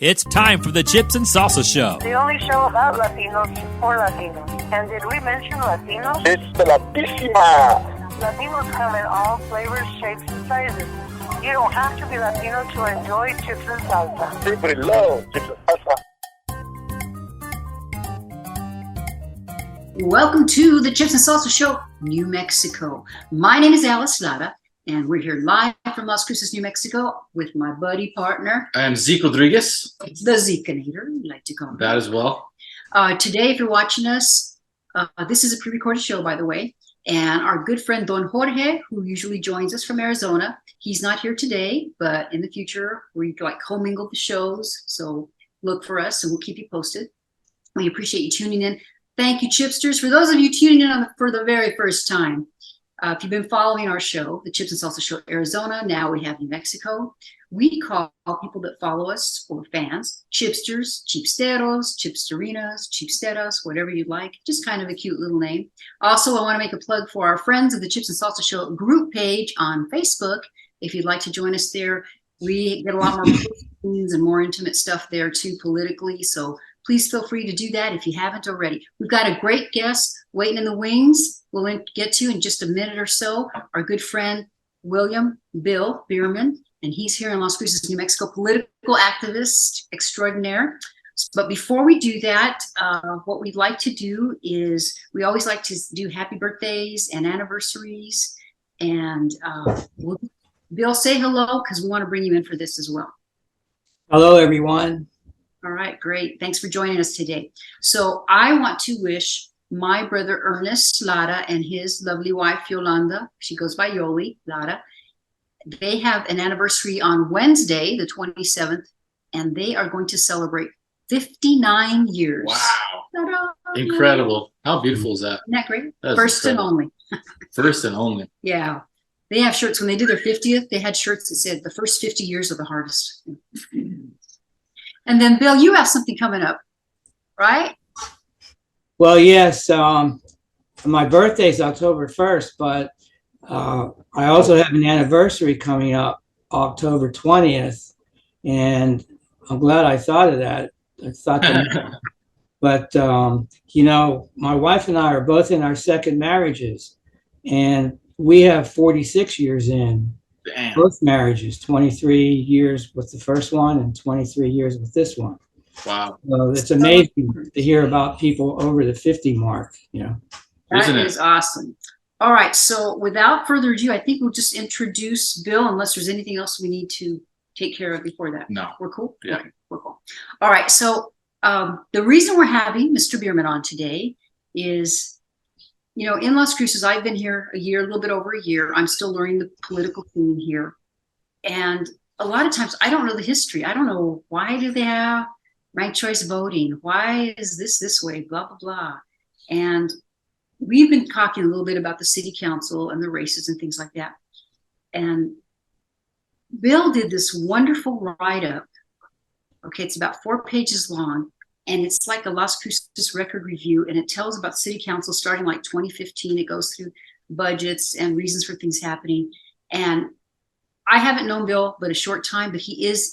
It's time for the Chips and Salsa Show. The only show about Latinos for Latinos. And did we mention Latinos? It's the Latísima. Latinos come in all flavors, shapes, and sizes. You don't have to be Latino to enjoy chips and salsa. Everybody loves chips and salsa. Welcome to the Chips and Salsa Show, New Mexico. My name is Alice Lara, and we're here live from Las Cruces, New Mexico, with my buddy partner. I am Zeke Rodriquez. The Zekeinator, we like to call him. That as well. Today, if you're watching us, this is a pre-recorded show, by the way, and our good friend Don Jorge, who usually joins us from Arizona, he's not here today, but in the future, we like commingle the shows, so look for us, and we'll keep you posted. We appreciate you tuning in. Thank you, Chipsters. For those of you tuning in for the very first time, if you've been following our show, the Chips and Salsa Show Arizona, now we have New Mexico. We call people that follow us or fans chipsters, chipsteros, chipsterinas, chipsteras, whatever you like. Just kind of a cute little name. Also, I want to make a plug for our friends of the Chips and Salsa Show group page on Facebook. If you'd like to join us there, we get a lot more postings and more intimate stuff there too politically. So please feel free to do that if you haven't already. We've got a great guest waiting in the wings. We'll get to in just a minute or so. Our good friend, Bill Beerman, and he's here in Las Cruces, New Mexico, political activist extraordinaire. But before we do that, what we'd like to do is we always like to do happy birthdays and anniversaries. And Bill, say hello, because we want to bring you in for this as well. Hello, everyone. All right, great. Thanks for joining us today. So I want to wish my brother Ernest Lara and his lovely wife Yolanda, she goes by Yoli, Lara, they have an anniversary on Wednesday, the 27th, and they are going to celebrate 59 years. Wow. Ta-da! Incredible. How beautiful is that? Isn't that great? That's First incredible. and only. First and only. Yeah. They have shirts. When they do their 50th, they had shirts that said the first 50 years are the hardest. And then, Bill, you have something coming up, right? Well, yes, my birthday is October 1st, but I also have an anniversary coming up October 20th, and I'm glad I thought of that. But, my wife and I are both in our second marriages, and we have 46 years in. Damn. Both marriages, 23 years with the first one and 23 years with this one. Wow. So it's amazing to hear about people over the 50 mark, That is awesome. All right. So without further ado, I think we'll just introduce Bill, unless there's anything else we need to take care of before that. No. We're cool? Yeah. Okay, we're cool. All right. So the reason we're having Mr. Beerman on today is, in Las Cruces, I've been here a little bit over a year. I'm still learning the political scene here. And a lot of times I don't know the history. I don't know, why do they have ranked choice voting? Why is this way? Blah, blah, blah. And we've been talking a little bit about the city council and the races and things like that. And Bill did this wonderful write-up. Okay, it's about 4 pages long. And it's like a Las Cruces record review, and it tells about city council starting like 2015. It goes through budgets and reasons for things happening. And I haven't known Bill but a short time, but he is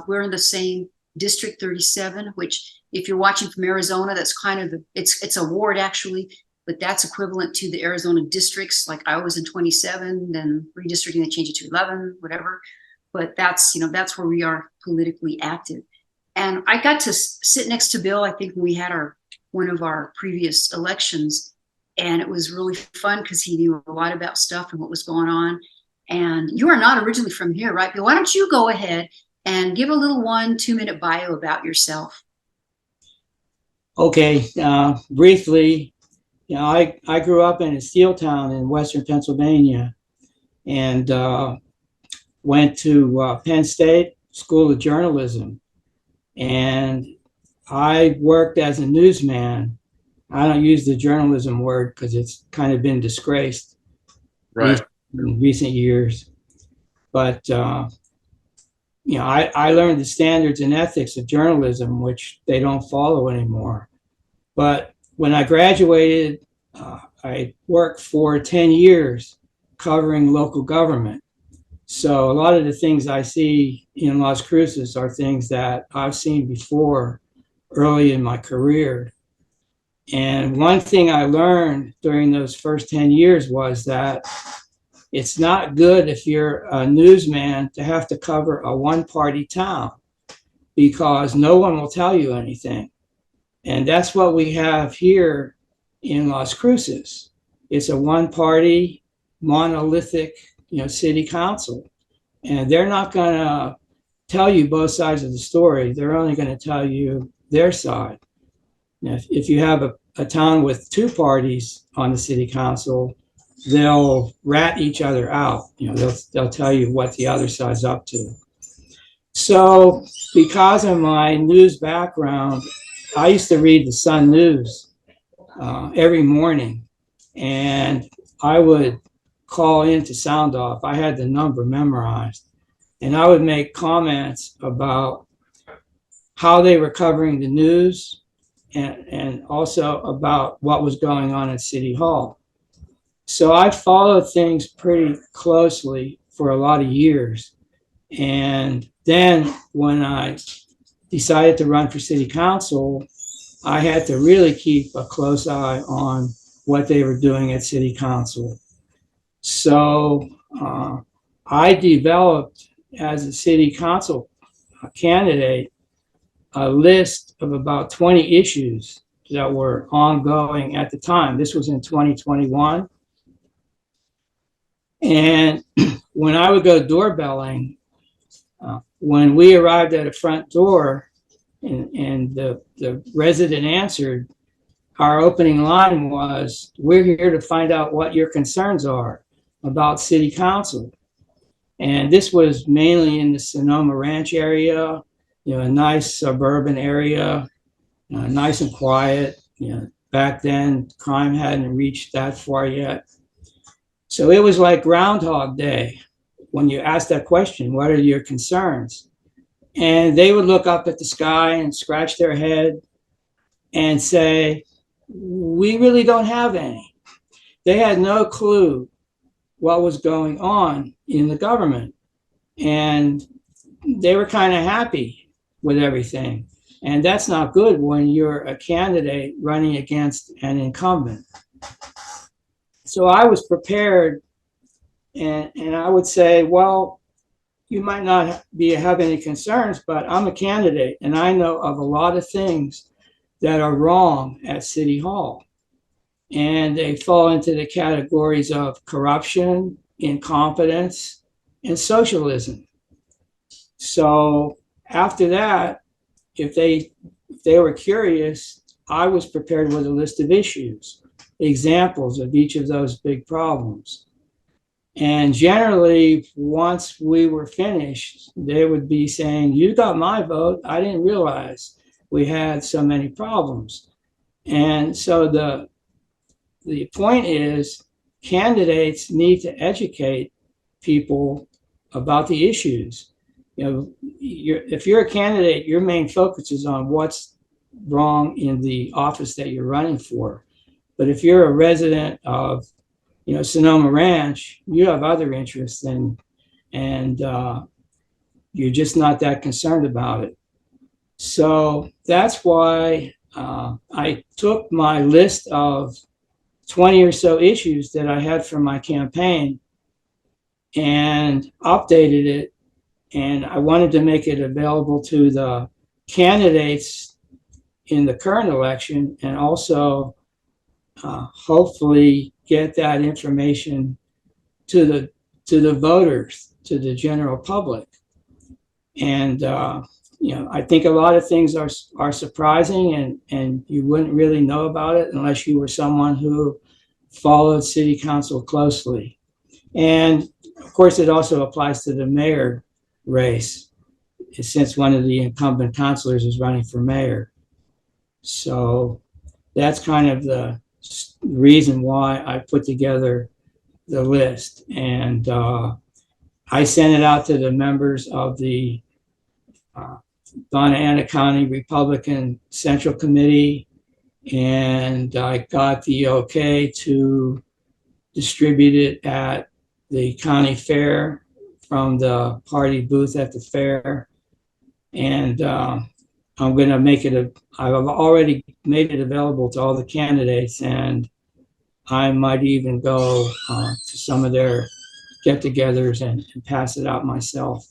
we're in the same District 37, which if you're watching from Arizona, that's kind of it's a ward actually, but that's equivalent to the Arizona districts. Like I was in 27, then redistricting, they changed it to 11, whatever. But that's where we are politically active. And I got to sit next to Bill, I think, when we had one of our previous elections. And it was really fun because he knew a lot about stuff and what was going on. And you are not originally from here, right, Bill? Why don't you go ahead and give a little 1-2 minute bio about yourself? Okay, briefly, I grew up in a steel town in Western Pennsylvania and went to Penn State School of Journalism. And I worked as a newsman. I don't use the journalism word because it's kind of been disgraced in recent years. But, I learned the standards and ethics of journalism, which they don't follow anymore. But when I graduated, I worked for 10 years covering local government. So a lot of the things I see in Las Cruces are things that I've seen before early in my career. And one thing I learned during those first 10 years was that it's not good if you're a newsman to have to cover a one-party town because no one will tell you anything. And that's what we have here in Las Cruces. It's a one-party, monolithic, city council. And they're not going to tell you both sides of the story. They're only going to tell you their side. If you have a town with two parties on the city council, they'll rat each other out. They'll tell you what the other side's up to. So because of my news background, I used to read the Sun News every morning, and I would call in to sound off. I had the number memorized, and I would make comments about how they were covering the news and also about what was going on at City Hall. So I followed things pretty closely for a lot of years. And then when I decided to run for city council, I had to really keep a close eye on what they were doing at city council. So I developed, as a city council candidate, a list of about 20 issues that were ongoing at the time. This was in 2021. And when I would go doorbelling, when we arrived at a front door and the resident answered, our opening line was, "We're here to find out what your concerns are about city council." And this was mainly in the Sonoma Ranch area, a nice suburban area, nice and quiet. Back then, crime hadn't reached that far yet. So it was like Groundhog Day when you asked that question, what are your concerns? And they would look up at the sky and scratch their head and say, we really don't have any. They had no clue what was going on in the government. And they were kind of happy with everything. And that's not good when you're a candidate running against an incumbent. So I was prepared, and I would say, well, you might not have any concerns, but I'm a candidate, and I know of a lot of things that are wrong at City Hall. And they fall into the categories of corruption, incompetence, and socialism. So after that, if they were curious, I was prepared with a list of issues, examples of each of those big problems. And generally, once we were finished, they would be saying, you got my vote. I didn't realize we had so many problems. And so the point is, candidates need to educate people about the issues. If you're a candidate, your main focus is on what's wrong in the office that you're running for. But if you're a resident of, Sonoma Ranch, you have other interests, and you're just not that concerned about it. So that's why I took my list of 20 or so issues that I had from my campaign and updated it. And I wanted to make it available to the candidates in the current election, and also hopefully get that information to the voters, to the general public. And I think a lot of things are surprising, and you wouldn't really know about it unless you were someone who followed city council closely. And of course, it also applies to the mayor race, since one of the incumbent councilors is running for mayor. So that's kind of the reason why I put together the list. And I sent it out to the members of the Donna Ana County Republican Central Committee, and I got the okay to distribute it at the county fair from the party booth at the fair. And I'm going to make it I've already made it available to all the candidates, and I might even go to some of their get-togethers and pass it out myself.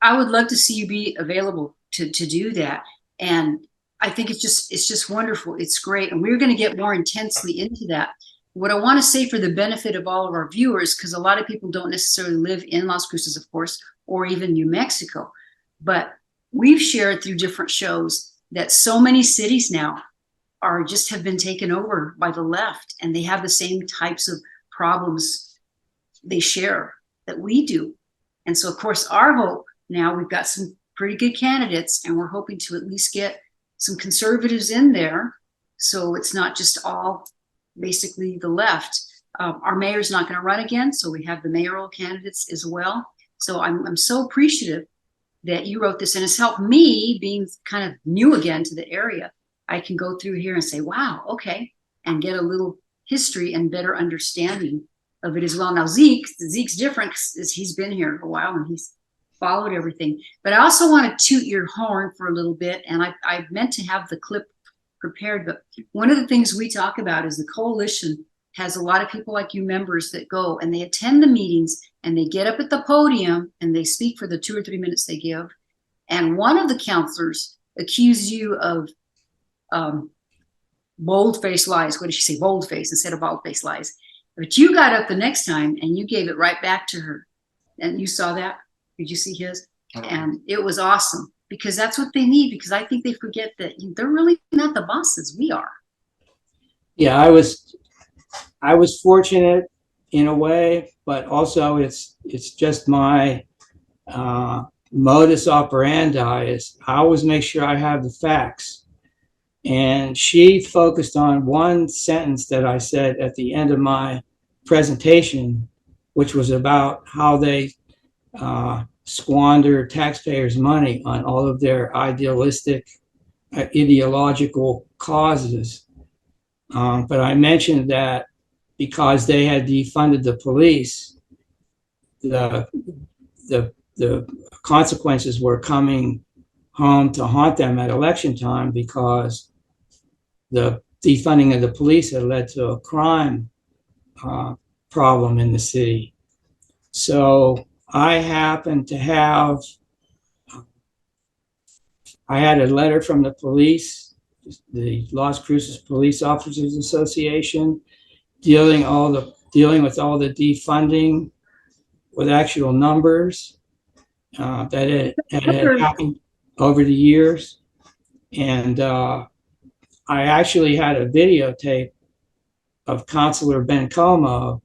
I would love to see you be available to do that. And I think it's just wonderful. It's great. And we're going to get more intensely into that. What I want to say for the benefit of all of our viewers, because a lot of people don't necessarily live in Las Cruces, of course, or even New Mexico, but we've shared through different shows that so many cities now have been taken over by the left, and they have the same types of problems they share that we do. And so, of course, our hope now, we've got some pretty good candidates, and we're hoping to at least get some conservatives in there, so it's not just all basically the left. Our mayor's not going to run again, so we have the mayoral candidates as well. So I'm so appreciative that you wrote this, and it's helped me, being kind of new again to the area. I can go through here and say, wow, okay, and get a little history and better understanding of it as well. Now, Zeke's different because he's been here a while and he's followed everything. But I also want to toot your horn for a little bit, and I meant to have the clip prepared, but one of the things we talk about is the coalition has a lot of people like you members that go and they attend the meetings and they get up at the podium and they speak for the 2 or 3 minutes they give. And one of the counselors accused you of bold-faced lies. What did she say? Bold-faced instead of bald-faced lies. But you got up the next time and you gave it right back to her. And you saw that? Did you see his? And it was awesome, because that's what they need, because I think they forget that they're really not the bosses. We are. Yeah, I was fortunate in a way, but also it's just my modus operandi is I always make sure I have the facts. And she focused on one sentence that I said at the end of my presentation, which was about how they squander taxpayers' money on all of their ideological causes. But I mentioned that because they had defunded the police, the consequences were coming home to haunt them at election time, because the defunding of the police had led to a crime problem in the city. So I happened to have, I had a letter from the police, the Las Cruces Police Officers Association, dealing with all the defunding with actual numbers that had happened over the years. And I actually had a videotape of Councilor Ben Como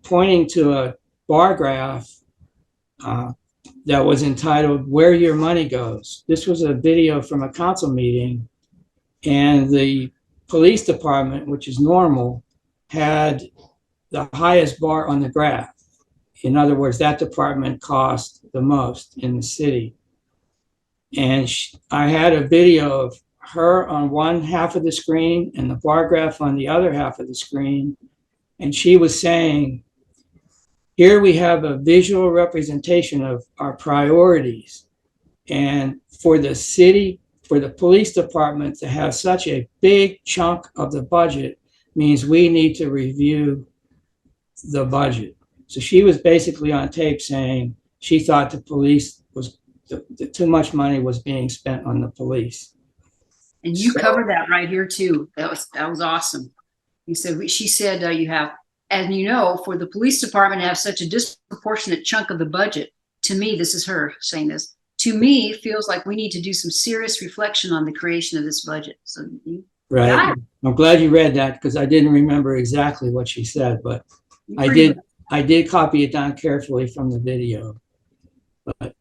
pointing to a bar graph that was entitled "Where Your Money Goes." This was a video from a council meeting, and the police department, which is normal, had the highest bar on the graph. In other words, that department cost the most in the city. And I had a video of her on one half of the screen and the bar graph on the other half of the screen. And she was saying, here we have a visual representation of our priorities. And for the city, for the police department to have such a big chunk of the budget means we need to review the budget. So she was basically on tape saying she thought the police was, too much money was being spent on the police. And you covered that right here too. That was awesome. She said you have, and you know, for the police department to have such a disproportionate chunk of the budget, to me, this is her saying this, to me, feels like we need to do some serious reflection on the creation of this budget. So right. I'm glad you read that, because I didn't remember exactly what she said, but I did copy it down carefully from the video. But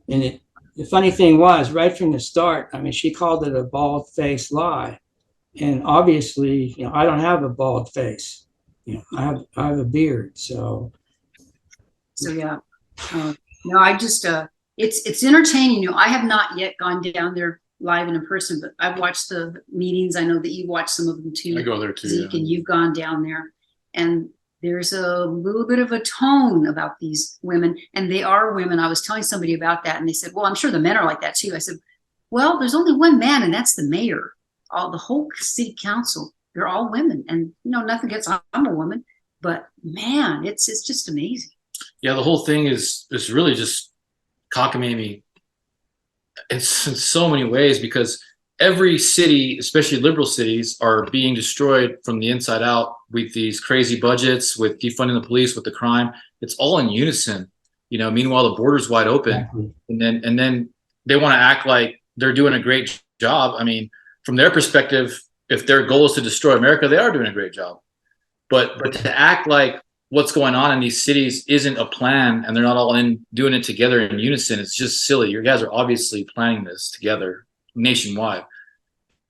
and the funny thing was, right from the start, I mean, she called it a bald-faced lie, and obviously, you know, I don't have a bald face. You know, I have a beard, so yeah. No, I just it's entertaining. You know, I have not yet gone down there live and in person, but I've watched the meetings. I know that you watched some of them too. I go there too. Zeke, yeah. And you've gone down there, and there's a little bit of a tone about these women, and they are women. I was telling somebody about that, and they said, well, I'm sure the men are like that too. I said, well, there's only one man, and that's the mayor. The whole city council, they're all women. And, nothing against, I'm a woman, but man, it's just amazing. Yeah, the whole thing is really just cockamamie. It's in so many ways, because every city, especially liberal cities, are being destroyed from the inside out with these crazy budgets, with defunding the police, with the crime. It's all in unison. Meanwhile, the border's wide open. Exactly. And then they want to act like they're doing a great job. I mean, from their perspective, if their goal is to destroy America, they are doing a great job. But to act like what's going on in these cities isn't a plan, and they're not all in doing it together in unison, it's just silly. You guys are obviously planning this together nationwide,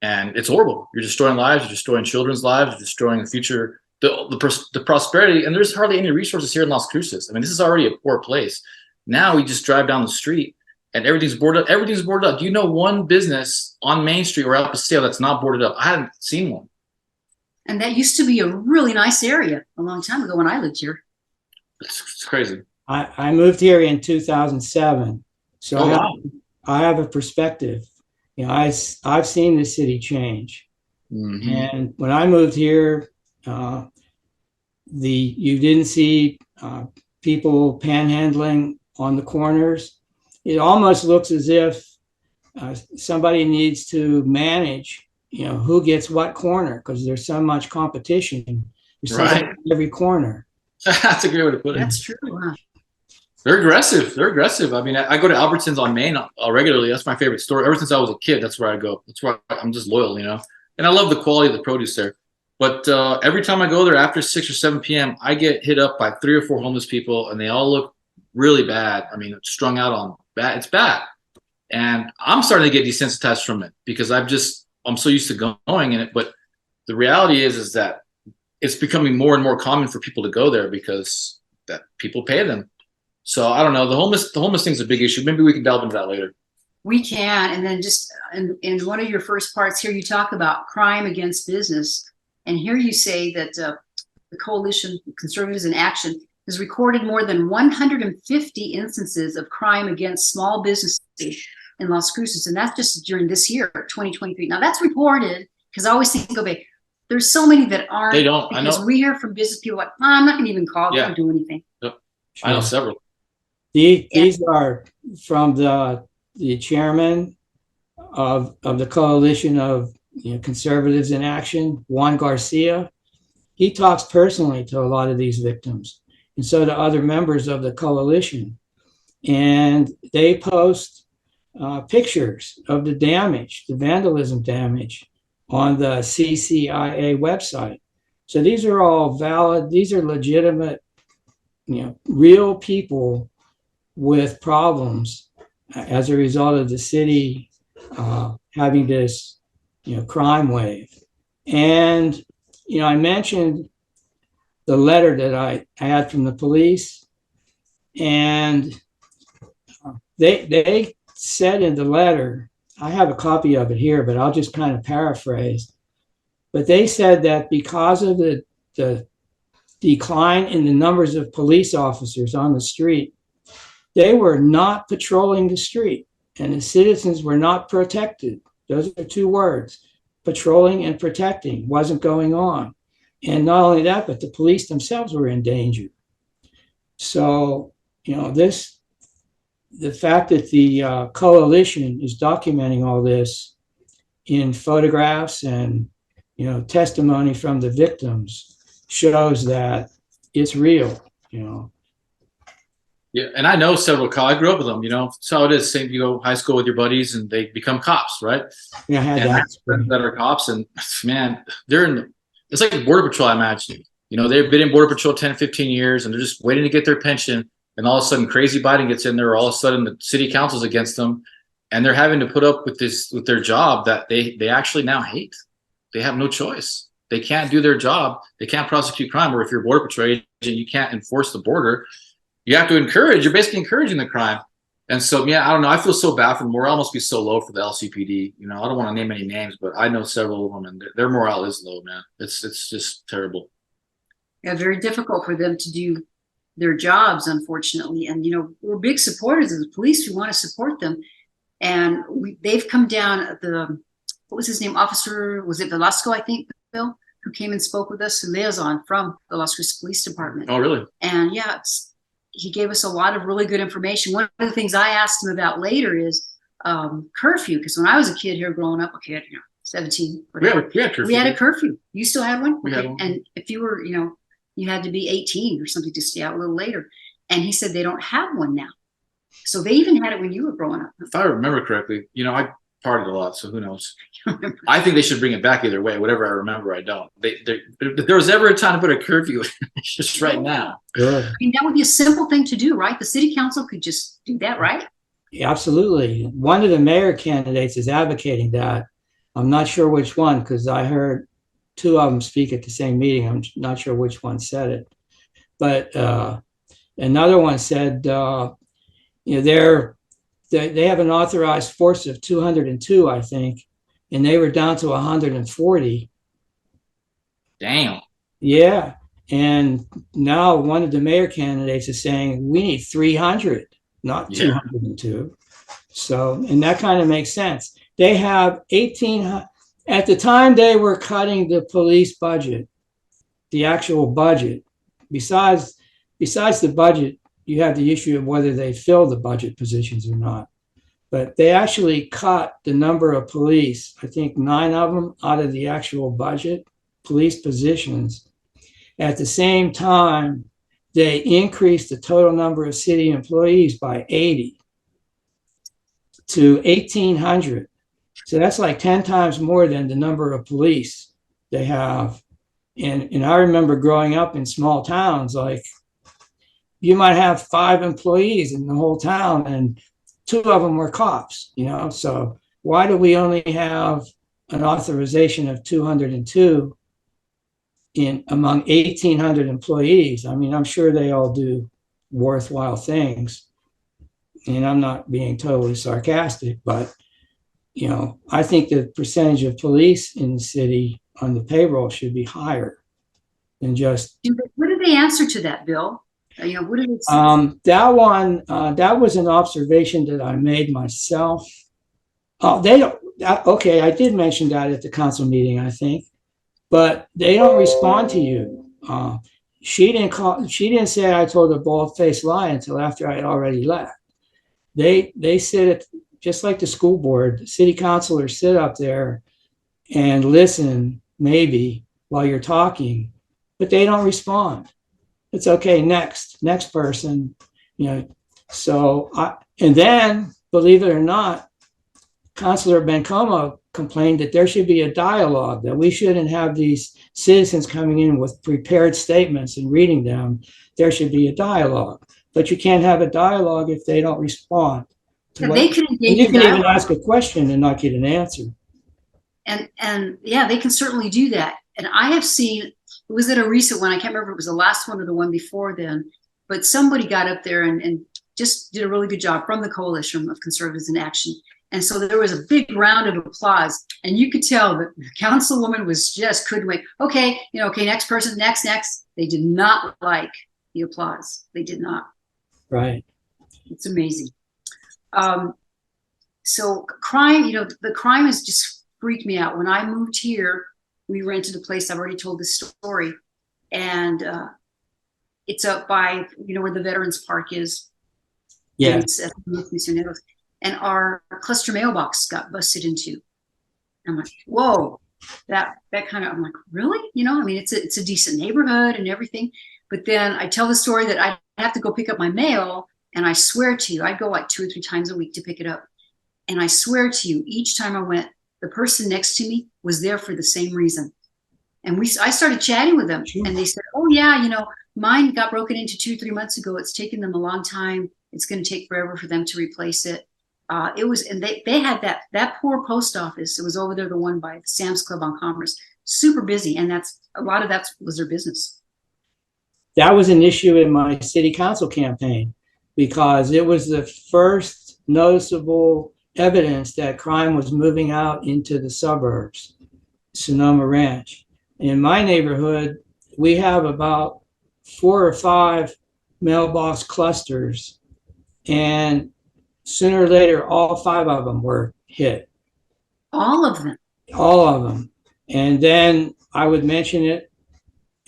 and it's horrible. You're destroying lives, you're destroying children's lives, you're destroying the future, the prosperity, and there's hardly any resources here in Las Cruces. I mean, this is already a poor place. Now we just drive down the street and everything's boarded up. Everything's boarded up. Do you know one business on Main Street or out Paseo that's not boarded up? I haven't seen one. And that used to be a really nice area a long time ago when I lived here. It's crazy. I moved here in 2007, so Oh, wow. I have a perspective. I've seen the city change, and when I moved here, you didn't see people panhandling on the corners. It almost looks as if somebody needs to manage, who gets what corner, because there's so much competition. There's somebody in every corner. That's a great way to put it. That's true. Huh? They're aggressive. They're aggressive. I mean, I go to Albertsons on Main regularly. That's my favorite store. Ever since I was a kid, that's where I go. That's where I'm just loyal, And I love the quality of the produce there. But every time I go there after 6 or 7 p.m., I get hit up by 3 or 4 homeless people, and they all look really bad. I mean, strung out on bad. It's bad. And I'm starting to get desensitized from it, because I'm so used to going in it. But the reality is that it's becoming more and more common for people to go there because that people pay them. So I don't know. The homeless thing's a big issue. Maybe we can delve into that later. We can. And then just in one of your first parts here, you talk about crime against business. And here you say that the Coalition Conservatives in Action has recorded more than 150 instances of crime against small businesses in Las Cruces. And that's just during this year, 2023. Now that's reported, because I always think, okay, there's so many that aren't. They don't. I know. Because we hear from business people like, I'm not going to even call. I don't do anything. Yep. Sure. I know several. These are from the chairman of the Coalition of Conservatives in Action, Juan Garcia. He talks personally to a lot of these victims, and so do other members of the coalition. And they post pictures of the damage, the vandalism damage, on the CCIA website. So these are all valid. These are legitimate, real people with problems as a result of the city having this, crime wave. And, I mentioned the letter that I had from the police, and they said in the letter, I have a copy of it here, but I'll just kind of paraphrase. But they said that because of the decline in the numbers of police officers on the street, they were not patrolling the street, and the citizens were not protected. Those are 2 words. Patrolling and protecting wasn't going on. And not only that, but the police themselves were in danger. So, the fact that the coalition is documenting all this in photographs and, testimony from the victims shows that it's real, Yeah, and I know several cops. I grew up with them, That's how it is. Same, you go high school with your buddies, and they become cops, right? Yeah, I had and that. friends that are cops, and man, it's like Border Patrol, I imagine. They've been in Border Patrol 10, 15 years, and they're just waiting to get their pension. And all of a sudden, crazy Biden gets in there. All of a sudden, the city council's against them, and they're having to put up with their job that they actually now hate. They have no choice. They can't do their job. They can't prosecute crime. Or if you're a Border Patrol agent, you can't enforce the border. You have to encourage. You're basically encouraging the crime. And so, yeah, I don't know. I feel so bad for the morale must be so low for the LCPD. I don't want to name any names, but I know several of them, and their morale is low, man. It's just terrible. Yeah, very difficult for them to do their jobs, unfortunately. And, we're big supporters of the police. We want to support them. And they've come down, what was his name? Officer, was it Velasco, I think, Bill, who came and spoke with us, the liaison from the Las Cruces Police Department. Oh, really? And yeah, he gave us a lot of really good information. One of the things I asked him about later is curfew, because when I was a kid here growing up, 17, whatever, We had curfew. we had a curfew. You still had one? We had one. And if you were, you had to be 18 or something to stay out a little later. And he said they don't have one now. So they even had it when you were growing up. If I remember correctly, I partied a lot, so who knows? I think they should bring it back either way. Whatever I remember, I don't. If there was ever a time to put a curfew, it's just right now. Sure. I mean, that would be a simple thing to do, right? The city council could just do that, right? Yeah, absolutely. One of the mayor candidates is advocating that. I'm not sure which one, because I heard two of them speak at the same meeting. I'm not sure which one said it. But another one said, they have an authorized force of 202, I think, and they were down to 140. Damn. Yeah. And now one of the mayor candidates is saying we need 300, not 202. So, and that kind of makes sense. They have 1,800. At the time they were cutting the police budget, the actual budget, besides the budget, you have the issue of whether they fill the budget positions or not. But they actually cut the number of police, I think 9 of them out of the actual budget, police positions. At the same time, they increased the total number of city employees by 80 to 1,800. So that's like 10 times more than the number of police they have. And I remember growing up in small towns, like you might have 5 employees in the whole town and 2 of them were cops, So why do we only have an authorization of 202 among 1,800 employees? I mean, I'm sure they all do worthwhile things. And I'm not being totally sarcastic, but I think the percentage of police in the city on the payroll should be higher than just. What did they answer to that, Bill? What did it say? That was an observation that I made myself. Oh, they don't. Okay, I did mention that at the council meeting, I think, but they don't respond to you. She didn't say I told a bald-faced lie until after I had already left. They sit just like the school board, the city councilors sit up there and listen maybe while you're talking, but they don't respond. It's okay, next person, So, and then, believe it or not, Councilor Bencoma complained that there should be a dialogue, that we shouldn't have these citizens coming in with prepared statements and reading them. There should be a dialogue, but you can't have a dialogue if they don't respond. They can engage you can in even ask a question and not get an answer. And yeah, they can certainly do that. And I have seen, was it a recent one? I can't remember if it was the last one or the one before then, but somebody got up there and just did a really good job from the Coalition of Conservatives in Action. And so there was a big round of applause, and you could tell that the councilwoman couldn't wait. Okay, next person, next. They did not like the applause. They did not. Right. It's amazing. So crime, the crime has just freaked me out. When I moved here, we rented a place. I've already told this story, and it's up by where the Veterans Park is. Yeah. And it's at Misioneros. And our cluster mailbox got busted into. I'm like, whoa, that kind of. I'm like, really? It's a decent neighborhood and everything. But then I tell the story that I have to go pick up my mail, and I swear to you, I'd go like 2 or 3 times a week to pick it up. And I swear to you, each time I went, the person next to me was there for the same reason. And I started chatting with them, and they said, oh yeah, mine got broken into 2 or 3 months ago. It's taken them a long time. It's going to take forever for them to replace it. And they had that poor post office. It was over there, the one by Sam's Club on Commerce, super busy. And a lot of that was their business. That was an issue in my city council campaign, because it was the first noticeable evidence that crime was moving out into the suburbs, Sonoma Ranch. In my neighborhood, we have about 4 or 5 mailbox clusters, and sooner or later, all 5 of them were hit. All of them. All of them. And then I would mention it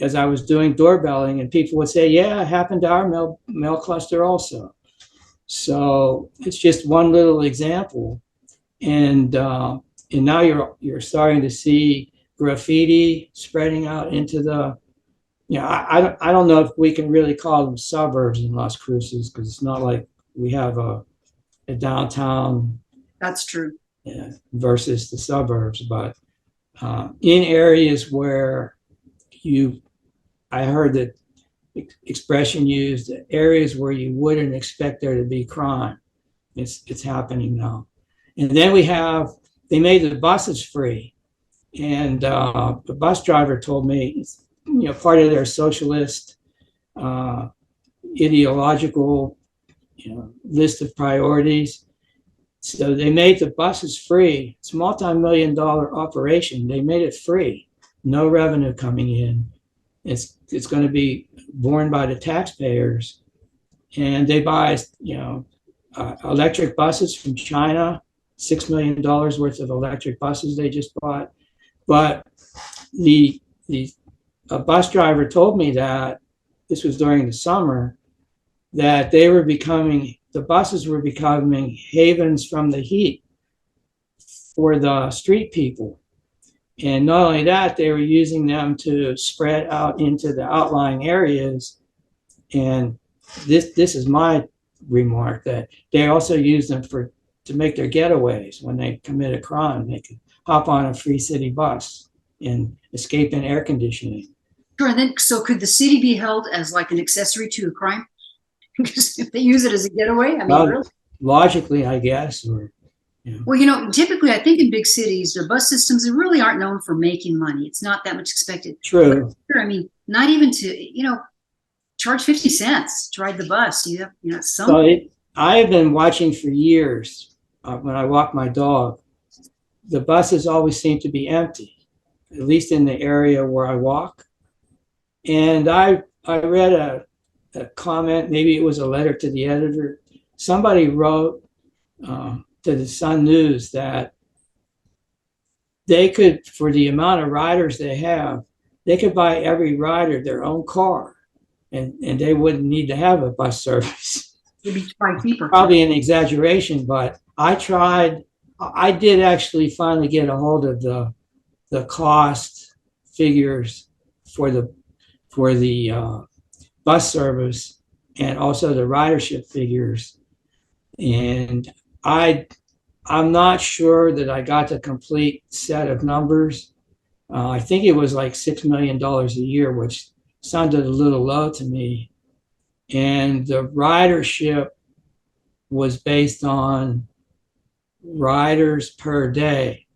as I was doing doorbelling, and people would say, yeah, it happened to our mail cluster also. So it's just one little example. And now you're starting to see graffiti spreading out into the, I don't know if we can really call them suburbs in Las Cruces, because it's not like we have a downtown. That's true. Versus the suburbs, but in areas where I heard that expression used, areas where you wouldn't expect there to be crime, it's happening now. And then they made the buses free, and the bus driver told me, part of their socialist ideological list of priorities. So they made the buses free. It's a multi-million-dollar operation. They made it free, no revenue coming in. It's going to be borne by the taxpayers, and they buy electric buses from China, $6 million worth of electric buses they just bought. But a bus driver told me that this was during the summer, that the buses were becoming havens from the heat for the street people. And not only that, they were using them to spread out into the outlying areas. And this is my remark, that they also use them to make their getaways. When they commit a crime, they can hop on a free city bus and escape in air conditioning. Sure. And then, so could the city be held as like an accessory to a crime? Because if they use it as a getaway, really? Logically, I guess. Well, typically, I think in big cities, the bus systems really aren't known for making money. It's not that much expected. True. But, not even to, charge 50 cents to ride the bus. So I have been watching for years when I walk my dog. The buses always seem to be empty, at least in the area where I walk. And I read a comment, maybe it was a letter to the editor. Somebody wrote to the Sun News that they could, for the amount of riders they have, they could buy every rider their own car, and they wouldn't need to have a bus service. It'd be quite cheaper. Probably an exaggeration, but I did actually finally get a hold of the cost figures for the bus service, and also the ridership figures. And I'm not sure that I got the complete set of numbers. I think it was like $6 million a year, which sounded a little low to me. And the ridership was based on riders per day.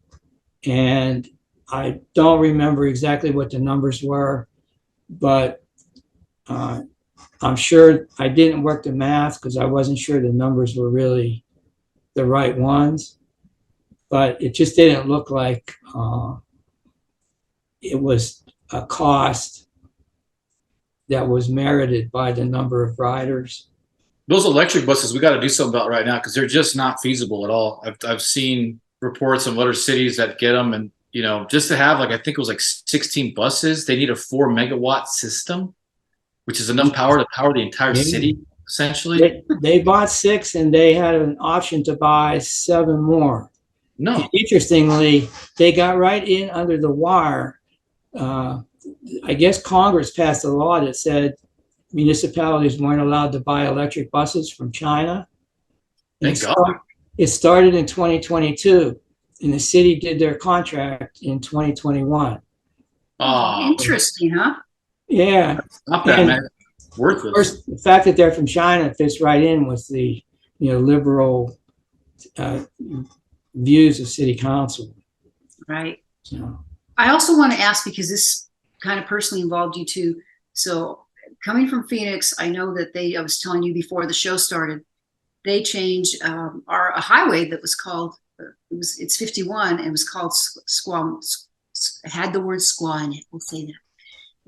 And I don't remember exactly what the numbers were, but I'm sure I didn't work the math because I wasn't sure the numbers were really the right ones, but it just didn't look like it was a cost that was merited by the number of riders. Those electric buses, we got to do something about right now, because they're just not feasible at all. I've seen reports of other cities that get them, and just to have I think it was 16 buses, they need a 4 megawatt system, which is enough power to power the entire city, essentially. They bought 6, and they had an option to buy 7 more. No. And interestingly, they got right in under the wire. I guess Congress passed a law that said municipalities weren't allowed to buy electric buses from China. Thank God. It started in 2022, and the city did their contract in 2021. Oh, interesting, huh? Yeah. Not that, man. Worthless. First, the fact that they're from China fits right in with the liberal views of city council. Right. So. I also want to ask, because this kind of personally involved you too. So coming from Phoenix, I know that I was telling you before the show started, they changed a highway that was called, it's 51, and it was called Squaw, had the word squaw in it, we'll say that.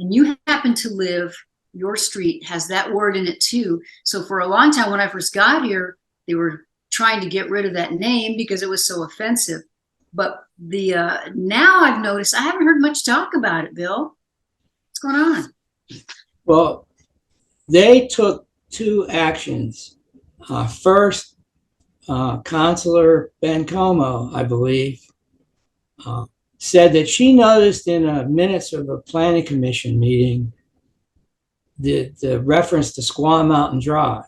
and you happen to live, your street has that word in it too. So for a long time, when I first got here, they were trying to get rid of that name because it was so offensive. But the now I've noticed I haven't heard much talk about it, Bill. What's going on? Well, they took two actions. First, Counselor Ben Como, I believe, said that she noticed in a minutes of a planning commission meeting the reference to Squaw Mountain Drive.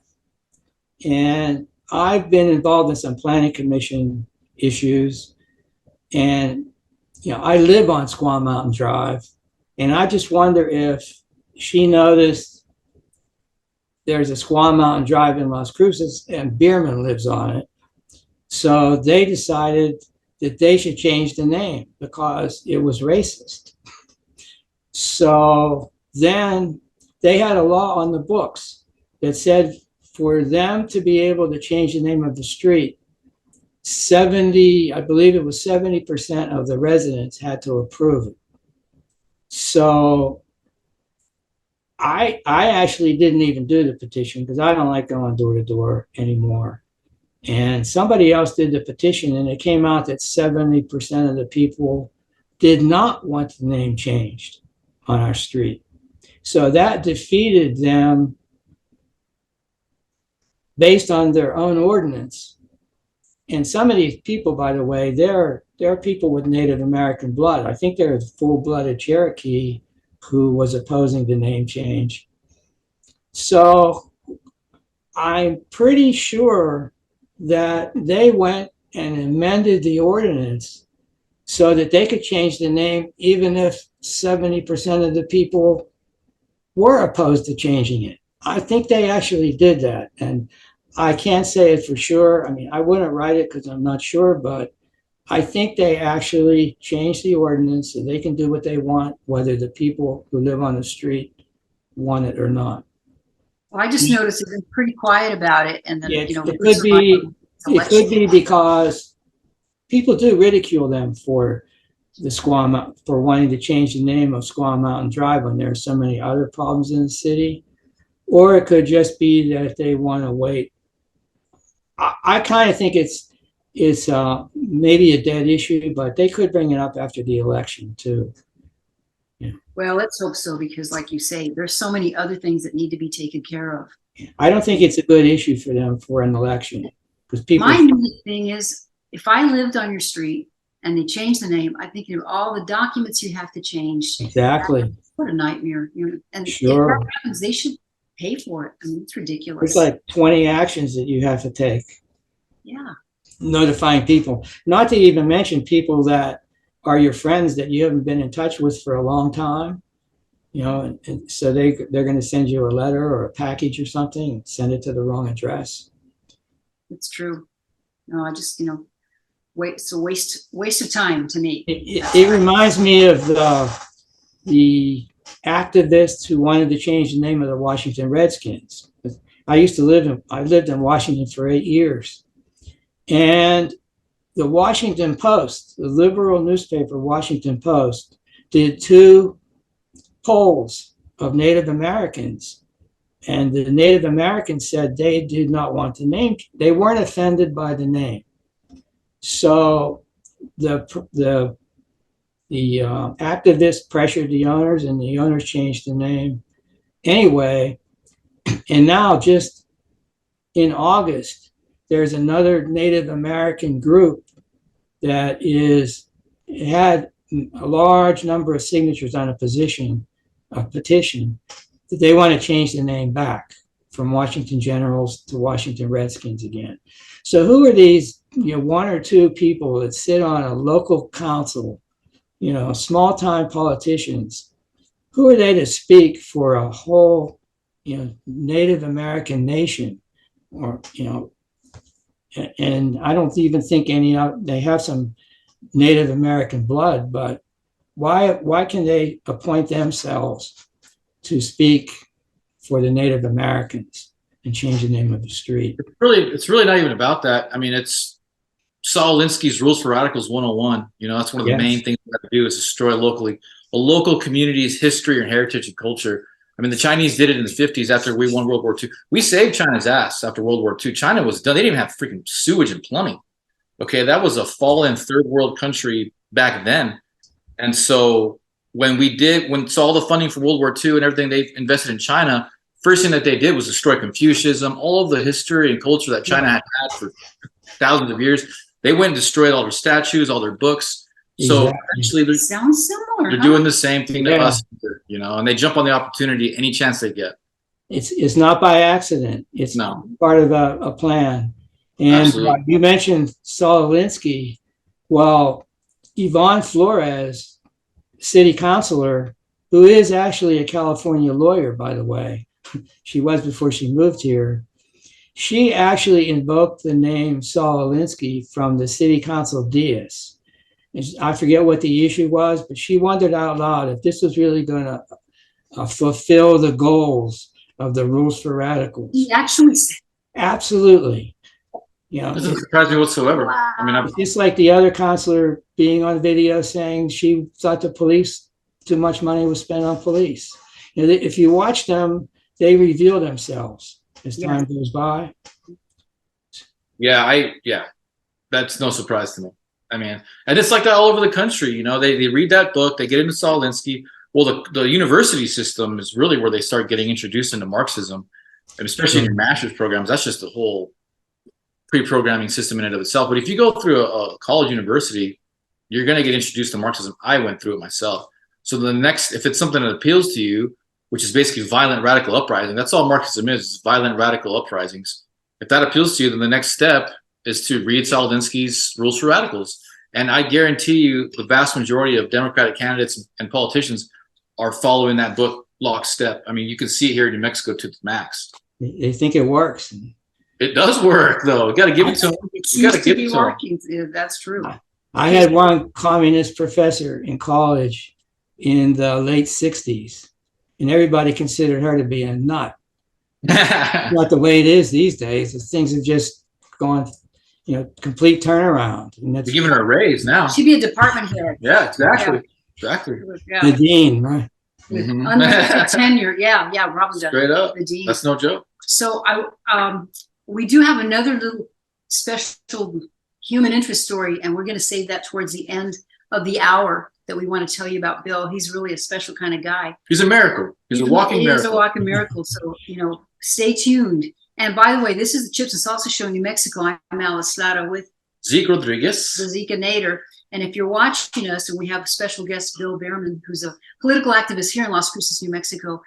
And I've been involved in some planning commission issues, and I live on Squaw Mountain Drive, and I just wonder if she noticed there's a Squaw Mountain Drive in Las Cruces and Beerman lives on it. So they decided that they should change the name because it was racist. So then they had a law on the books that said for them to be able to change the name of the street, 70, I believe it was 70% of the residents had to approve it. So I actually didn't even do the petition because I don't like going door to door anymore. And somebody else did the petition, and it came out that 70% of the people did not want the name changed on our street. So that defeated them based on their own ordinance. And some of these people, by the way, they're people with Native American blood. I think they're full-blooded Cherokee who was opposing the name change. So I'm pretty sure that they went and amended the ordinance so that they could change the name even if 70% of the people were opposed to changing it. I think they actually did that. And I can't say it for sure. I mean, I wouldn't write it because I'm not sure, but I think they actually changed the ordinance so they can do what they want, whether the people who live on the street want it or not. Well, I just noticed they've been pretty quiet about it, and then it could be because people do ridicule them for for wanting to change the name of Squaw Mountain Drive when there are so many other problems in the city, or it could just be that they want to wait. I kind of think it's maybe a dead issue, but they could bring it up after the election too. Yeah. Well, let's hope so, because like you say, there's so many other things that need to be taken care of. I don't think it's a good issue for them for an election because people. My main thing is, if I lived on your street and they changed the name, I think of all the documents you have to change. Exactly. What a nightmare. And sure. If that happens, they should pay for it. I mean, it's ridiculous. It's like 20 actions that you have to take. Yeah. Notifying people, not to even mention people that are your friends that you haven't been in touch with for a long time, and so they're going to send you a letter or a package or something and send it to the wrong address. It's true. No, I just, it's a waste of time to me. It reminds me of the activists who wanted to change the name of the Washington Redskins. I lived in Washington for 8 years. And the Washington Post, the liberal newspaper Washington Post, did 2 polls of Native Americans. And the Native Americans said they did not want the name. They weren't offended by the name. So the activists pressured the owners, and the owners changed the name anyway. And now just in August, there's another Native American group that had a large number of signatures on a petition that they want to change the name back from Washington Generals to Washington Redskins again. So who are these, 1 or 2 people that sit on a local council, small time politicians? Who are they to speak for a whole, Native American nation? Or, and I don't even think they have some Native American blood, but why can they appoint themselves to speak for the Native Americans and change the name of the street? It's really not even about that. I mean, it's Saul Alinsky's Rules for Radicals 101. That's one of the main things we have to do is destroy locally. a local community's history and heritage and culture. I mean, the Chinese did it in the 50s after we won World War II. We saved China's ass after World War II. China was done. They didn't even have freaking sewage and plumbing. Okay, that was a fallen third world country back then. And so when saw all the funding for World War II and everything they invested in China, first thing that they did was destroy Confucianism, all of the history and culture that China had for thousands of years. They went and destroyed all their statues, all their books. So actually, sounds similar. They're doing the same thing to us, you know, and they jump on the opportunity any chance they get. It's not by accident. It's part of a plan. And you mentioned Saul Alinsky. Well, Yvonne Flores, city councilor, who is actually a California lawyer, by the way, she was before she moved here. She actually invoked the name Saul Alinsky from the city council dais. I forget what the issue was, but she wondered out loud if this was really going to fulfill the goals of the Rules for Radicals. He actually said, absolutely. You know, doesn't surprise me whatsoever. Wow. I mean, just like the other counselor being on video saying she thought the police, too much money was spent on police. You know, if you watch them, they reveal themselves as time goes by. Yeah, that's no surprise to me. I mean, and it's like that all over the country. You know, they read that book, they get into Saul Alinsky. Well, the university system is really where they start getting introduced into Marxism, and especially in your master's programs. That's just the whole pre-programming system in and of itself. But if you go through a college university, you're going to get introduced to Marxism. I went through it myself. So the next, if it's something that appeals to you, which is basically violent radical uprising, that's all Marxism is violent radical uprisings. If that appeals to you, then the next step is to read Saul Alinsky's Rules for Radicals. And I guarantee you the vast majority of Democratic candidates and politicians are following that book lockstep. I mean, you can see it here in New Mexico to the max. They think it works. It does work, though. You got to give it to them. It seems to be working. Yeah, that's true. I had one communist professor in college in the late 60s, and everybody considered her to be a nut. Not the way it is these days. Things have just gone, you know, complete turnaround. And that's You're giving her a raise now. She'd be a department head. Yeah, exactly. Exactly. Yeah. the dean, right? With unlimited tenure. Yeah, probably. Straight up. The dean. That's no joke. So we do have another little special human interest story, and we're going to save that towards the end of the hour that we want to tell you about Bill. He's really a special kind of guy. He's a miracle. He's a walking miracle. He's a walking miracle. So, you know, stay tuned. And by the way, this is the Chips and Salsa Show in New Mexico. I'm Alice Lara with Zeke Rodriquez. the Zeke Nader. And if you're watching us, and we have a special guest, Bill Beerman, who's a political activist here in Las Cruces, New Mexico.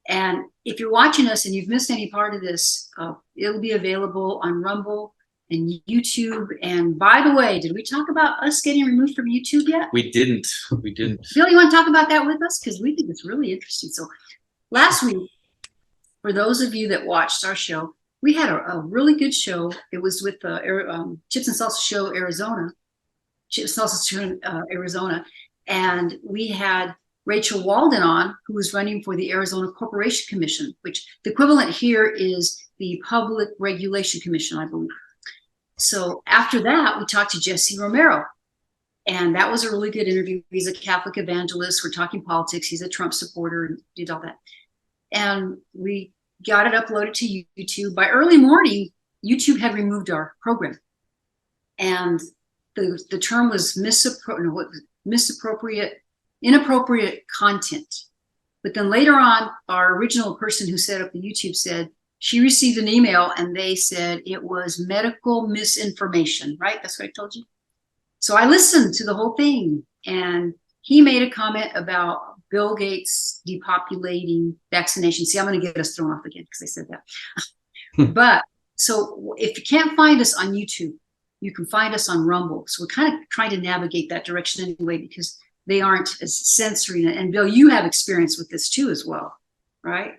And if you're watching us and you've missed any part of this, it'll be available on Rumble and YouTube. And by the way, did we talk about us getting removed from YouTube yet? We didn't. Bill, you want to talk about that with us? Because we think it's really interesting. So last week, for those of you that watched our show, we had a really good show. It was with the Chips and Salsa Show Arizona. Chips and Salsa Show Arizona. And we had Rachel Walden on, who was running for the Arizona Corporation Commission, which the equivalent here is the Public Regulation Commission, I believe. So after that, we talked to Jesse Romero. And that was a really good interview. He's a Catholic evangelist. We're talking politics. He's a Trump supporter and did all that. And we got it uploaded to YouTube. By early morning, YouTube had removed our program. And the term was inappropriate content. But then later on, our original person who set up the YouTube said she received an email and they said it was medical misinformation, right? That's what I told you. So I listened to the whole thing, and he made a comment about Bill Gates depopulating vaccination. See, I'm going to get us thrown off again because I said that. But so if you can't find us on YouTube, you can find us on Rumble. So we're kind of trying to navigate that direction anyway, because they aren't as censoring it. And Bill, you have experience with this too as well, right?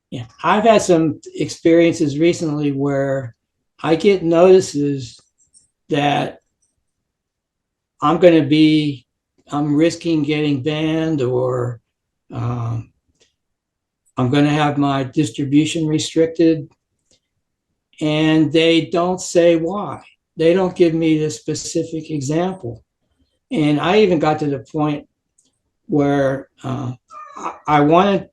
Yeah, I've had some experiences recently where I get notices that I'm risking getting banned, or I'm going to have my distribution restricted, and they don't say why. They don't give me the specific example. And I even got to the point where I wanted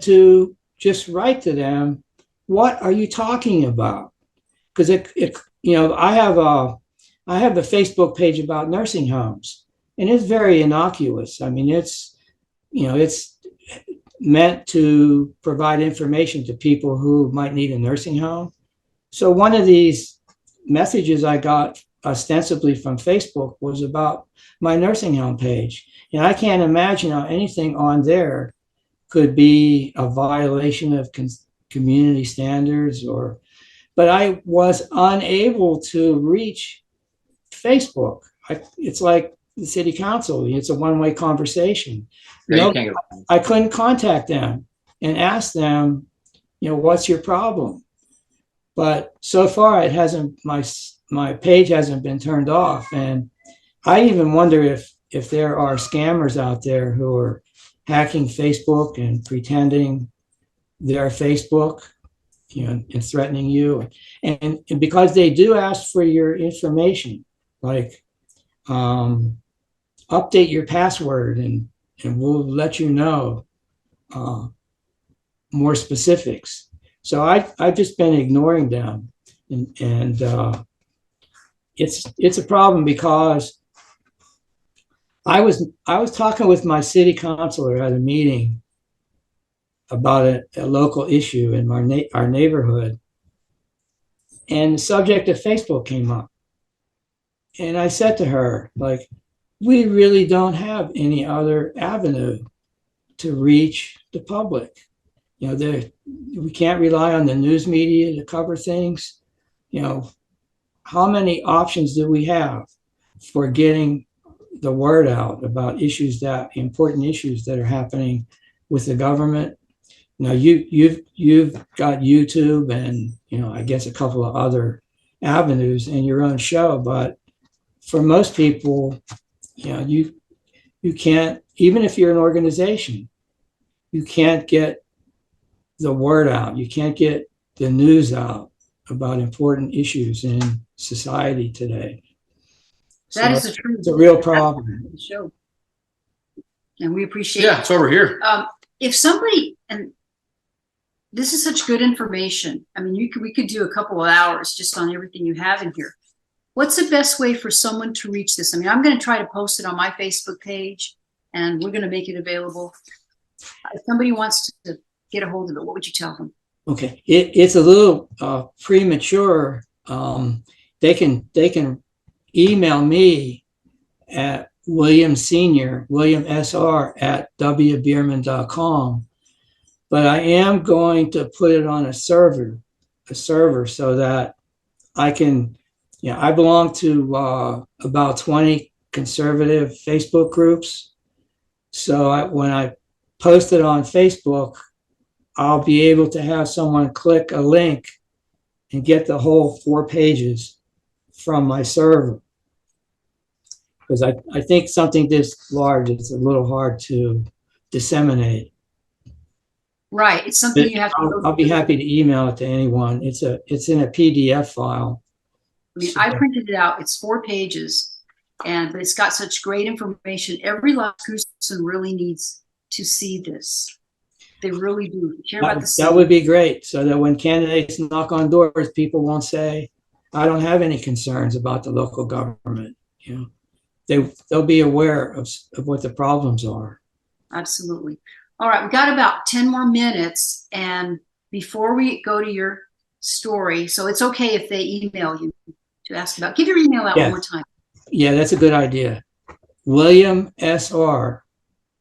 to just write to them, what are you talking about? Because I have a Facebook page about nursing homes, and it's very innocuous. I mean, it's meant to provide information to people who might need a nursing home. So one of these messages I got ostensibly from Facebook was about my nursing home page. And I can't imagine how anything on there could be a violation of community standards but I was unable to reach Facebook. It's like the city council. It's a one-way conversation. Yeah, I couldn't contact them and ask them, what's your problem? But so far it hasn't, my page hasn't been turned off. And I even wonder if there are scammers out there who are hacking Facebook and pretending they're Facebook, and threatening you. And because they do ask for your information, like update your password and we'll let you know more specifics. So I've just been ignoring them, and it's a problem because I was talking with my city councilor at a meeting about a local issue in our neighborhood, and the subject of Facebook came up. And I said to her, like, we really don't have any other avenue to reach the public. We can't rely on the news media to cover things. How many options do we have for getting the word out about important issues that are happening with the government? Now you've got YouTube and I guess a couple of other avenues in your own show, but for most people, you can't, even if you're an organization, you can't get the word out. You can't get the news out about important issues in society today. That is the truth. It's a real problem. Show. And we appreciate Yeah, it's over here. If somebody, and this is such good information. I mean, we could do a couple of hours just on everything you have in here. What's the best way for someone to reach this? I mean, I'm going to try to post it on my Facebook page, and we're going to make it available. If somebody wants to get a hold of it, what would you tell them? Okay, it's a little premature. They can email me at William SR at wbeerman.com. But I am going to put it on a server so that I can, I belong to about 20 conservative Facebook groups. So when I post it on Facebook, I'll be able to have someone click a link and get the whole 4 pages from my server. Because I think something this large is a little hard to disseminate. Right. It's something you have to. I'll be happy to email it to anyone. It's in a PDF file. I mean, I printed it out. It's 4 pages, but it's got such great information. Every last person really needs to see this. They really do. That would be great, so that when candidates knock on doors, people won't say, "I don't have any concerns about the local government." They'll be aware of what the problems are. Absolutely. All right, we've got about 10 more minutes, and before we go to your story, so it's okay if they email you to ask about. Give your email out one more time. Yeah, that's a good idea. William SR,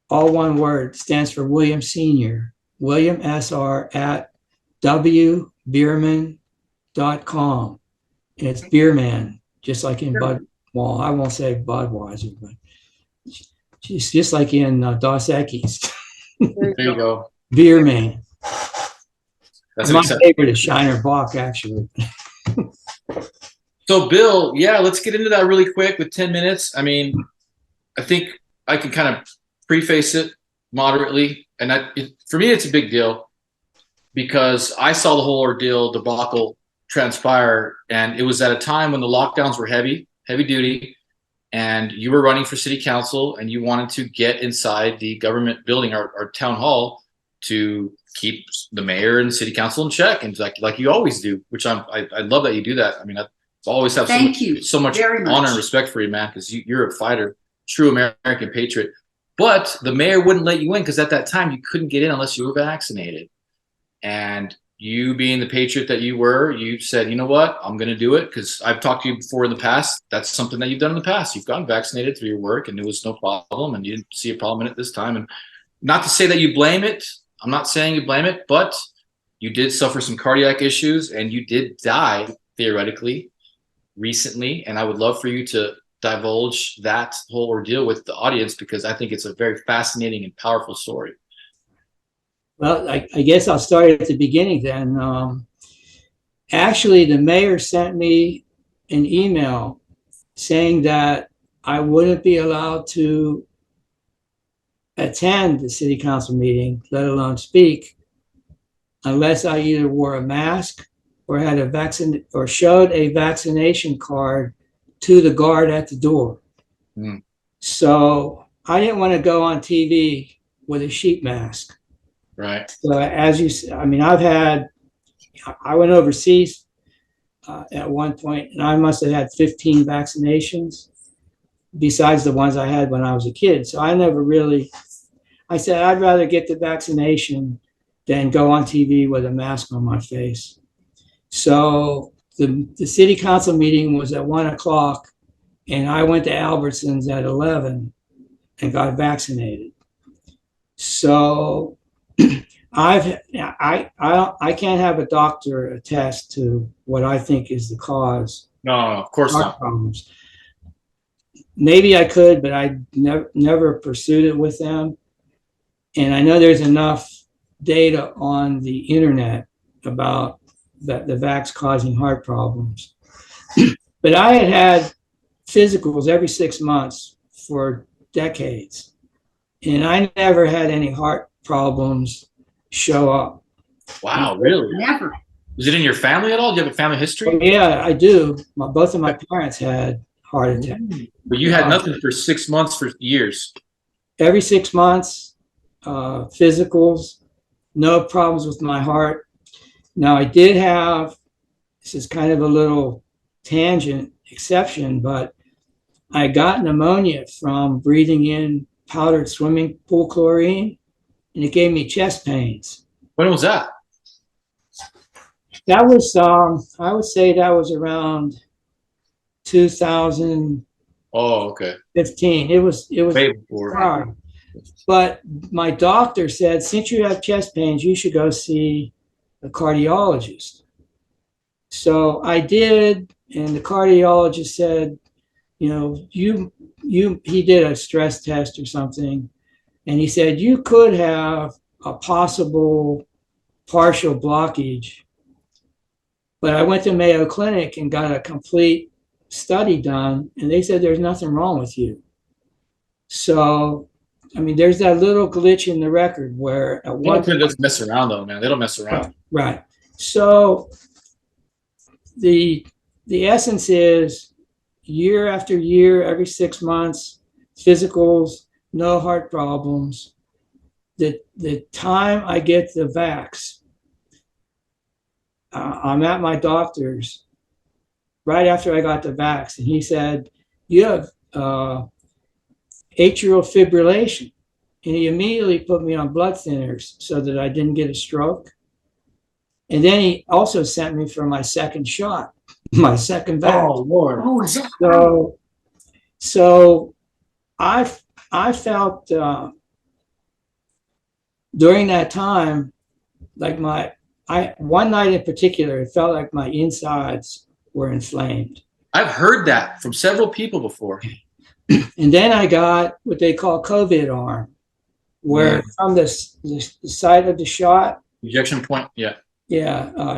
all one word, stands for William Senior. William SR at wbeerman.com. And it's Beerman, just like in Bud. Well, I won't say Budweiser, but it's just like in Dos Equis. There you go. Beerman. That's my favorite is Shiner Bock, actually. So, Bill, let's get into that really quick with 10 minutes. I mean, I think I can kind of preface it moderately. And for me, it's a big deal because I saw the whole ordeal debacle transpire. And it was at a time when the lockdowns were heavy duty. and you were running for city council, and you wanted to get inside the government building, our town hall, to keep the mayor and city council in check, and like you always do, which I love that you do that. I mean, I always have so much honor and respect for you, man, because you're a fighter, true American patriot. But the mayor wouldn't let you in because at that time you couldn't get in unless you were vaccinated. And you, being the patriot that you were, you said, you know what, I'm going to do it because I've talked to you before in the past. That's something that you've done in the past. You've gotten vaccinated through your work and it was no problem, and you didn't see a problem in it this time. And not to say that you blame it. I'm not saying you blame it, but you did suffer some cardiac issues and you did die theoretically recently. And I would love for you to divulge that whole ordeal with the audience because I think it's a very fascinating and powerful story. Well, I guess I'll start at the beginning then. Actually, the mayor sent me an email saying that I wouldn't be allowed to attend the city council meeting, let alone speak, unless I either wore a mask or had or showed a vaccination card to the guard at the door. So I didn't want to go on TV with a sheet mask. Right. So as you, I mean, I went overseas at one point, and I must have had 15 vaccinations besides the ones I had when I was a kid. So I said, I'd rather get the vaccination than go on TV with a mask on my face. So the city council meeting was at 1:00, and I went to Albertsons at 11 and got vaccinated. So I can't have a doctor attest to what I think is the cause. No, of course not. Problems. Maybe I could, but I never pursued it with them. And I know there's enough data on the internet about the vax causing heart problems. But I had physicals every 6 months for decades, and I never had any heart problems show up. Wow, really? Never. Was it in your family at all? Do you have a family history? Yeah, I do. Both of my parents had heart attack. But you had nothing for 6 months for years. Every 6 months, physicals, no problems with my heart. Now I did have, this is kind of a little tangent exception, but I got pneumonia from breathing in powdered swimming pool chlorine, and it gave me chest pains. When was that? That was, I would say that was around 2015. Oh, okay. It was Way before. hard. But my doctor said, since you have chest pains, you should go see a cardiologist. So I did, and the cardiologist said, you know, he did a stress test or something, and he said, you could have a possible partial blockage. But I went to Mayo Clinic and got a complete study done, and they said there's nothing wrong with you. So, I mean, there's that little glitch in the record where at one point, doesn't mess around though, man. They don't mess around. Right. So the essence is year after year, every 6 months, physicals, no heart problems. The time I get the vax, I'm at my doctor's right after I got the vax, and he said, you have atrial fibrillation. And he immediately put me on blood thinners so that I didn't get a stroke. And then he also sent me for my second shot, my second vax. Oh, Lord. Oh, is that So I felt during that time, like one night in particular, it felt like my insides were inflamed. I've heard that from several people before. And then I got what they call COVID arm, where from the side of the shot, Injection point, yeah.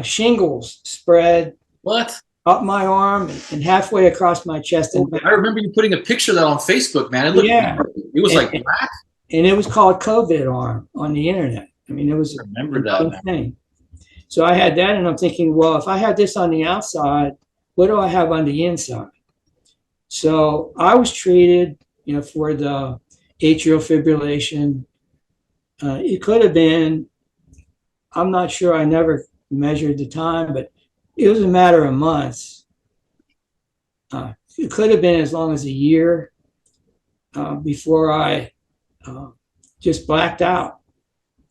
Shingles spread What? up my arm and halfway across my chest and back. I remember you putting a picture of that on Facebook, man. It looked, it was like black. And it was called COVID arm on the internet. I mean, it was I remember that thing. So I had that, and I'm thinking, well, if I had this on the outside, what do I have on the inside? So I was treated, for the atrial fibrillation. It could have been, I'm not sure, I never measured the time, but it was a matter of months. It could have been as long as a year before I just blacked out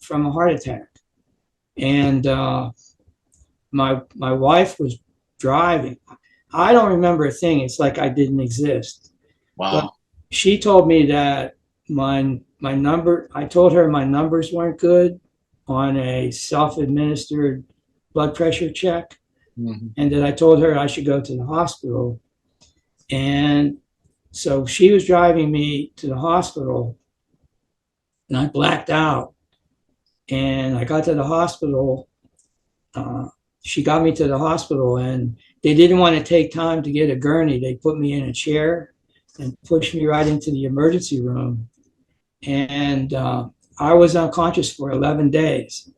from a heart attack. And my wife was driving. I don't remember a thing. It's like I didn't exist. Wow. But she told me that I told her my numbers weren't good on a self-administered blood pressure check. Mm-hmm. And that I told her I should go to the hospital. And so she was driving me to the hospital, and I blacked out. And I got to the hospital. She got me to the hospital, and they didn't want to take time to get a gurney. They put me in a chair and pushed me right into the emergency room. And I was unconscious for 11 days.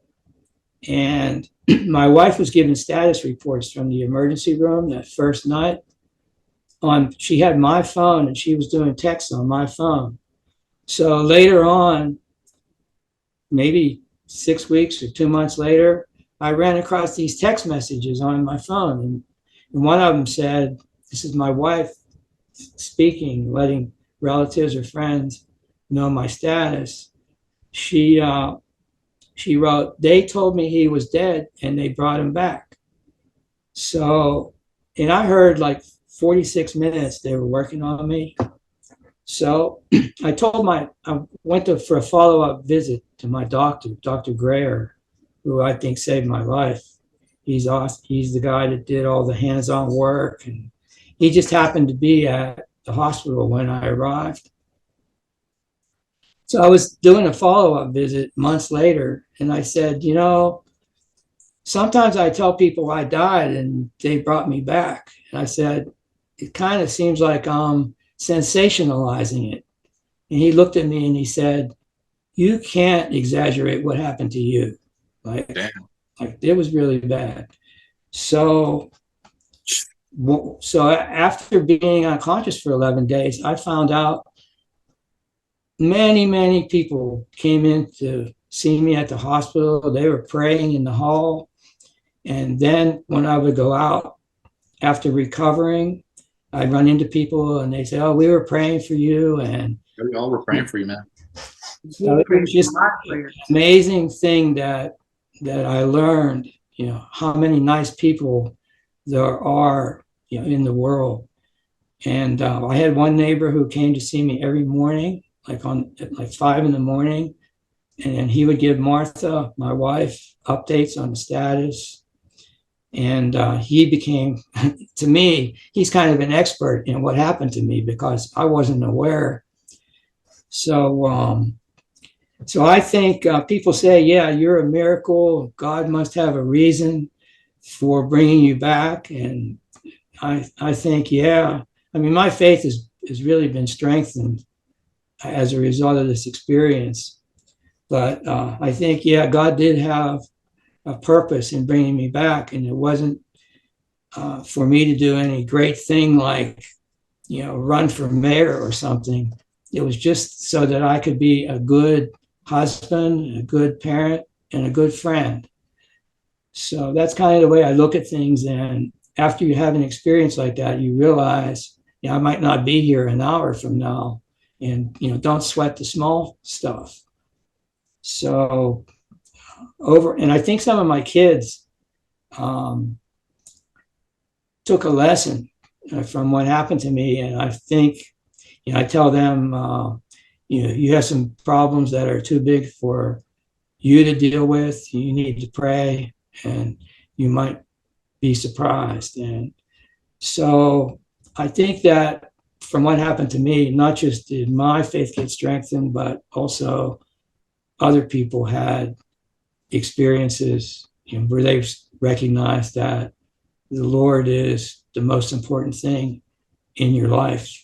And my wife was given status reports from the emergency room that first night. She had my phone, and she was doing texts on my phone. So later on, maybe 6 weeks or 2 months later, I ran across these text messages on my phone. And one of them said, this is my wife speaking, letting relatives or friends know my status. She wrote, they told me he was dead and they brought him back. So, and I heard like 46 minutes they were working on me. So I went for a follow-up visit to my doctor, Dr. Grayer, who I think saved my life. He's awesome. He's the guy that did all the hands-on work, and he just happened to be at the hospital when I arrived. So I was doing a follow-up visit months later, and I said, sometimes I tell people I died and they brought me back. And I said, it kind of seems like I'm sensationalizing it. And he looked at me and he said, you can't exaggerate what happened to you. Like it was really bad. So after being unconscious for 11 days, I found out many people came in to see me at the hospital. They were praying in the hall. And then when I would go out after recovering, I'd run into people and they say, oh, we were praying for you. And we all were praying for you, man. So it was just an amazing thing that I learned, how many nice people there are, in the world. And I had one neighbor who came to see me every morning, at 5 a.m. And he would give Martha, my wife, updates on the status. And he became, to me, he's kind of an expert in what happened to me because I wasn't aware. So I think people say, yeah, you're a miracle. God must have a reason for bringing you back. And I think, yeah, I mean, my faith has really been strengthened as a result of this experience. But I think, yeah, God did have a purpose in bringing me back. And it wasn't for me to do any great thing like, run for mayor or something. It was just so that I could be a good husband, a good parent, and a good friend. So that's kind of the way I look at things. And after you have an experience like that, you realize, I might not be here an hour from now. And, don't sweat the small stuff. So and I think some of my kids took a lesson from what happened to me. And I think, I tell them, you have some problems that are too big for you to deal with. You need to pray and you might be surprised. And so I think that from what happened to me, not just did my faith get strengthened, but also other people had experiences where they recognized that the Lord is the most important thing in your life.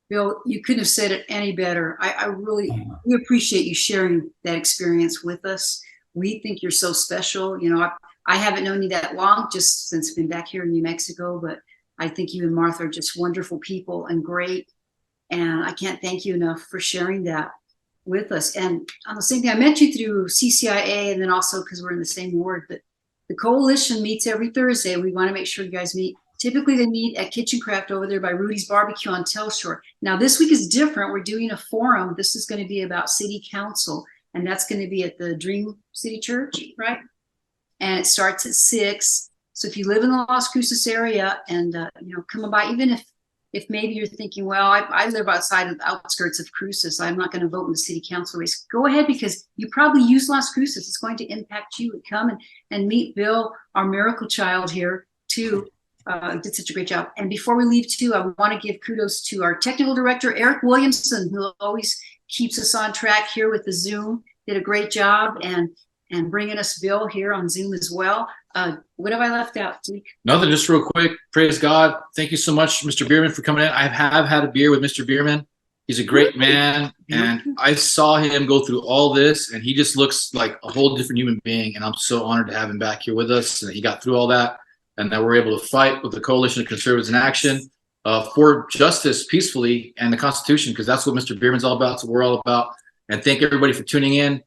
Bill, you couldn't have said it any better. We appreciate you sharing that experience with us. We think you're so special. I haven't known you that long, just since I've been back here in New Mexico, but I think you and Martha are just wonderful people and great. And I can't thank you enough for sharing that with us. And on the same thing, I met you through CCIA, and then also because we're in the same ward, but the coalition meets every Thursday. We want to make sure you guys meet. Typically they meet at Kitchen Craft over there by Rudy's Barbecue on Telshore. Now this week is different. We're doing a forum. This is going to be about city council, and that's going to be at the Dream City Church, right? And it starts at 6. So if you live in the Las Cruces area and, come by, even if maybe you're thinking, well, I live outside of the outskirts of Cruces, I'm not going to vote in the city council race. Go ahead, because you probably use Las Cruces. It's going to impact you. Come and meet Bill, our miracle child here, too. Did such a great job. And before we leave, too, I want to give kudos to our technical director, Eric Williamson, who always keeps us on track here with the Zoom. Did a great job and bringing us Bill here on Zoom as well. What have I left out, Zeke? Nothing, just real quick. Praise God. Thank you so much, Mr. Beerman, for coming in. I have had a beer with Mr. Beerman. He's a great man, and I saw him go through all this, and he just looks like a whole different human being, and I'm so honored to have him back here with us, and he got through all that, and that we're able to fight with the Coalition of Conservatives in Action for justice peacefully and the Constitution, because that's what Mr. Beerman's all about. That's what we're all about. And thank everybody for tuning in.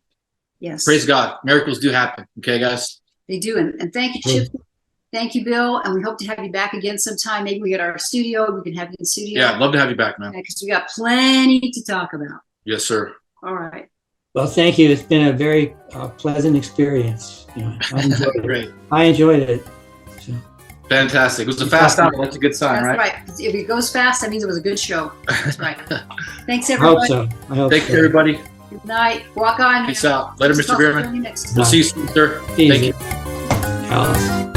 Yes. Praise God. Miracles do happen. Okay, guys? They do. And thank you, Chip. Thank you, Bill. And we hope to have you back again sometime. Maybe we get our studio. We can have you in studio. Yeah, I'd love to have you back, man. Because we got plenty to talk about. Yes, sir. All right. Well, thank you. It's been a very pleasant experience. I enjoyed it. Great. I enjoyed it. So. Fantastic. It was a fast hour. That's a good sign, That's right? If it goes fast, that means it was a good show. That's right. Thanks, I everybody. hope so. I hope Thank so. you, everybody. Good night. Walk on. Peace out. Later, Mr. Beerman. Next We'll see you soon, sir. Easy. Thank you. Alice.